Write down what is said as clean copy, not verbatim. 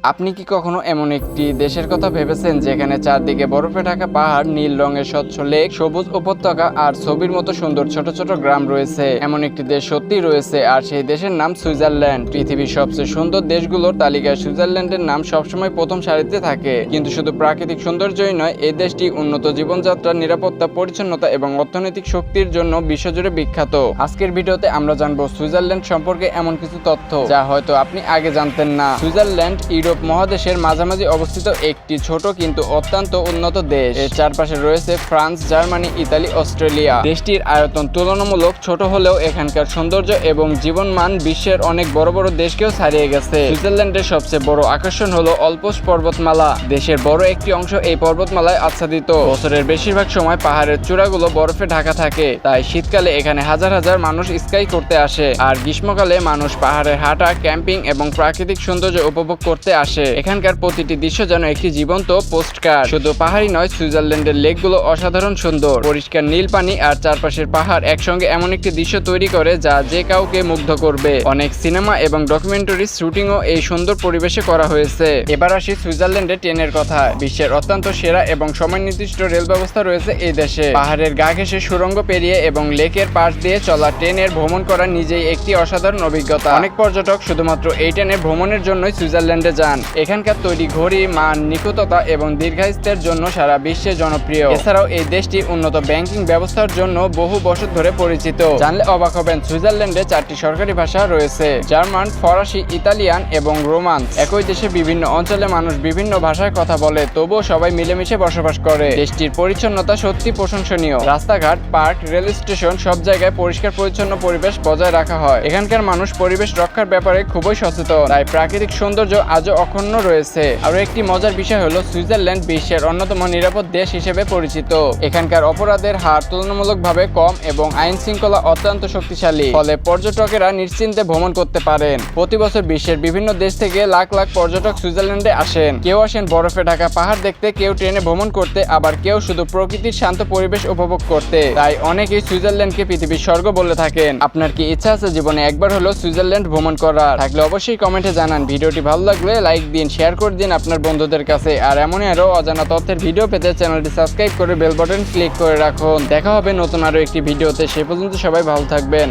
আপনি কি কখনো এমন একটি দেশের কথা ভেবেছেন যেখানে চারদিকে বরফে ঢাকা পাহাড়, নীল রঙের স্বচ্ছ লেক, সবুজ উপত্যকা আর ছবির মতো সুন্দর ছোট ছোট গ্রাম রয়েছে? এমন একটি দেশ সত্যিই রয়েছে, আর সেই দেশের নাম সুইজারল্যান্ড। পৃথিবীর সবচেয়ে সুন্দর দেশগুলোর তালিকায় সুইজারল্যান্ডের নাম সবসময় প্রথম সারিতে থাকে। কিন্তু শুধু প্রাকৃতিক সৌন্দর্যই নয়, এই দেশটি উন্নত জীবনযাত্রা, নিরাপত্তা, পরিচ্ছন্নতা এবং অর্থনৈতিক শক্তির জন্য বিশ্বজুড়ে বিখ্যাত। আজকের ভিডিওতে আমরা জানবো সুইজারল্যান্ড সম্পর্কে এমন কিছু তথ্য যা হয়তো আপনি আগে জানতেন না। সুইজারল্যান্ড ইউরোপ মহাদেশের মাঝামাঝি অবস্থিত একটি ছোট কিন্তু অত্যন্ত উন্নত দেশ। এর চারপাশে রয়েছে ফ্রান্স, জার্মানি, ইতালি, অস্ট্রেলিয়া। দেশটির আয়তন তুলনামূলক ছোট হলেও এখানকার সৌন্দর্য এবং জীবনমান বিশ্বের অনেক বড় বড় দেশকেও ছাড়িয়ে গেছে। সুইজারল্যান্ডের সবচেয়ে বড় আকর্ষণ হলো অল্পস পর্বতমালা। দেশের বড় একটি অংশ এই পর্বতমালায় আচ্ছাদিত। বছরের বেশিরভাগ সময় পাহাড়ের চূড়াগুলো বরফে ঢাকা থাকে, তাই শীতকালে এখানে হাজার হাজার মানুষ স্কাই করতে আসে, আর গ্রীষ্মকালে মানুষ পাহাড়ে হাঁটা, ক্যাম্পিং এবং প্রাকৃতিক সৌন্দর্য উপভোগ করতে আসে। এখানকার প্রতিটি দৃশ্য যেন একটি জীবন্ত পোস্টকার্ড। শুধু পাহাড়ই নয়, সুইজারল্যান্ডের লেকগুলো অসাধারণ সুন্দর। পরিষ্কার নীল পানি আর চারপাশের পাহাড় একসঙ্গে এমন একটি দৃশ্য তৈরি করে যা যে কাউকে মুগ্ধ করবে। অনেক সিনেমা এবং ডকুমেন্টারি শুটিংও এই সুন্দর পরিবেশে করা হয়েছে। এবার আসি সুইজারল্যান্ডের ট্রেনের কথা। বিশ্বের অত্যন্ত সেরা এবং সময় নির্দিষ্ট রেল ব্যবস্থা রয়েছে এই দেশে। পাহাড়ের গা ঘেঁষে সুড়ঙ্গ পেরিয়ে এবং লেকের পাশ দিয়ে চলা ট্রেনের ভ্রমণ করা নিজেই একটি অসাধারণ অভিজ্ঞতা। অনেক পর্যটক শুধুমাত্র এই ট্রেনে ভ্রমণের জন্যই সুইজারল্যান্ডে যান। এখানকার তৈরি ঘড়ি, মান, নিখুঁততা এবং দীর্ঘায়িত্বের জন্য সারা বিশ্বে জনপ্রিয়। এছাড়াও এই দেশটি উন্নত ব্যাংকিং ব্যবস্থার জন্য বহু বছর ধরে পরিচিত। জানলে অবাক হবেন, সুইজারল্যান্ডে 4টি সরকারি ভাষা রয়েছে: জার্মান, ফরাসি, ইতালিয়ান এবং রোমান্স। একই দেশে বিভিন্ন অঞ্চলে মানুষ বিভিন্ন ভাষায় কথা বলে, তবুও সবাই মিলেমিশে বসবাস করে। দেশটির পরিচ্ছন্নতা সত্যি প্রশংসনীয়। রাস্তাঘাট, পার্ক, রেল স্টেশন সব জায়গায় পরিষ্কার পরিচ্ছন্ন পরিবেশ বজায় রাখা হয়। এখানকার মানুষ পরিবেশ রক্ষার ব্যাপারে খুবই সচেতন, তাই প্রাকৃতিক সৌন্দর্য আজও অক্ষুণ্ণ রয়েছে। আরো একটি মজার বিষয় হলো সুইজারল্যান্ড বিশ্বের অন্যতম নিরাপদ দেশ হিসেবে পরিচিত। এখানকার অপরাধের হার তুলনামূলকভাবে কম এবং আইন শৃঙ্খলা অত্যন্ত শক্তিশালী, ফলে পর্যটকেরা নিশ্চিন্তে ভ্রমণ করতে পারেন। প্রতি বছর বিশ্বের বিভিন্ন দেশ থেকে লাখ লাখ পর্যটক সুইজারল্যান্ডে আসেন। কেউ আসেন বরফে ঢাকা পাহাড় দেখতে, কেউ ট্রেনে ভ্রমণ করতে, আবার কেউ শুধু প্রকৃতির শান্ত পরিবেশ উপভোগ করতে। তাই অনেকেই সুইজারল্যান্ডকে পৃথিবীর স্বর্গ বলে থাকেন। আপনার কি ইচ্ছা আছে জীবনে একবার হলেও সুইজারল্যান্ড ভ্রমণ করার? থাকলে অবশ্যই কমেন্টে জানান। ভিডিওটি ভালো লাগলে লাইক দিন, শেয়ার করে দিন আপনার বন্ধুদের কাছে। আর এমনই আরো অজানা তথ্যের ভিডিও পেতে চ্যানেলটি সাবস্ক্রাইব করে বেল বাটন ক্লিক করে রাখুন। দেখা হবে নতুন আরো একটি ভিডিওতে। সে পর্যন্ত সবাই ভালো থাকবেন।